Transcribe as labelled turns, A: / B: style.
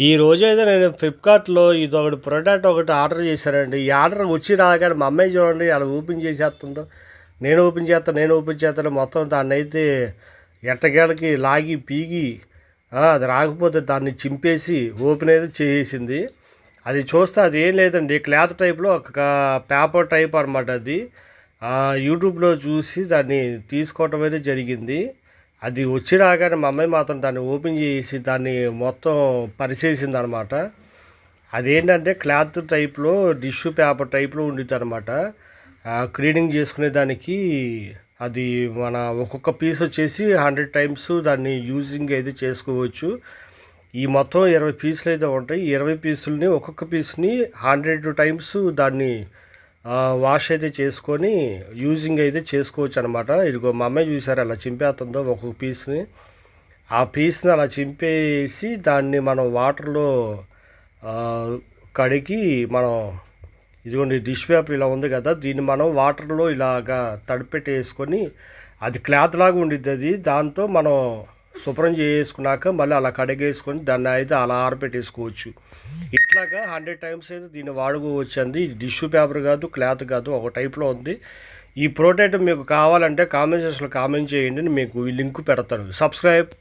A: ఈ రోజైతే నేను ఫ్లిప్కార్ట్‌లో ఇదొకటి ప్రొడక్ట్ ఒకటి ఆర్డర్ చేశానండి. ఈ ఆర్డర్ వచ్చి రాగానే మా అమ్మాయి చూడండి అలా ఓపెన్ చేసేస్తుందో, నేను ఓపెన్ చేస్తాను మొత్తం దాన్నైతే ఎట్టకేలకి లాగి పీకి అది రాకపోతే దాన్ని చింపేసి ఓపెన్ అయితే చేసేసింది. అది చూస్తే అది ఏం లేదండి, క్లాత్ టైప్‌లో ఒక పేపర్ టైప్ అనమాట అది. యూట్యూబ్‌లో చూసి దాన్ని తీసుకోవటం అయితే జరిగింది. అది వచ్చి రాగానే మా అమ్మాయి మాత్రం దాన్ని ఓపెన్ చేసి దాన్ని మొత్తం పరిచేసిందనమాట. అదేంటంటే క్లాత్ టైప్‌లో టిష్యూ పేపర్ టైప్‌లో ఉండిద్దనమాట. క్లీనింగ్ చేసుకునే దానికి అది మన ఒక్కొక్క పీస్ వచ్చేసి 100 టైమ్స్ దాన్ని యూజింగ్ అయితే చేసుకోవచ్చు. ఈ మొత్తం 20 పీసులు అయితే ఉంటాయి. ఈ 20 పీసులని ఒక్కొక్క పీస్‌ని 100 టైమ్స్ దాన్ని వాష్ అయితే చేసుకొని యూజింగ్ అయితే చేసుకోవచ్చు అనమాట. ఇదిగో మా అమ్మాయి చూసారు అలా చింపేస్తుందో ఒక్కొక్క పీస్ని. ఆ పీస్ని అలా చింపేసి దాన్ని మనం వాటర్లో కడిగి మనం ఇదిగోండి డిష్ పేపర్ ఇలా ఉంది కదా, దీన్ని మనం వాటర్లో ఇలాగా తడిపెట్టేసుకొని అది క్లాత్ లాగా ఉండిద్ది అది. దాంతో మనం శుభ్రం చేసుకున్నాక మళ్ళీ అలా కడిగేసుకొని దాన్ని అయితే అలా ఆరబెట్టేసుకోవచ్చు. ఇట్లాగా 100 టైమ్స్ అయితే దీన్ని వాడుకోవచ్చు అండి. ఇది టిష్యూ పేపర్ కాదు, క్లాత్ కాదు, ఒక టైప్లో ఉంది. ఈ ప్రోడక్ట్ మీకు కావాలంటే కామెంట్ సెక్షన్లో కామెంట్ చేయండి, మీకు ఈ లింక్ పెడతాను. సబ్స్క్రైబ్.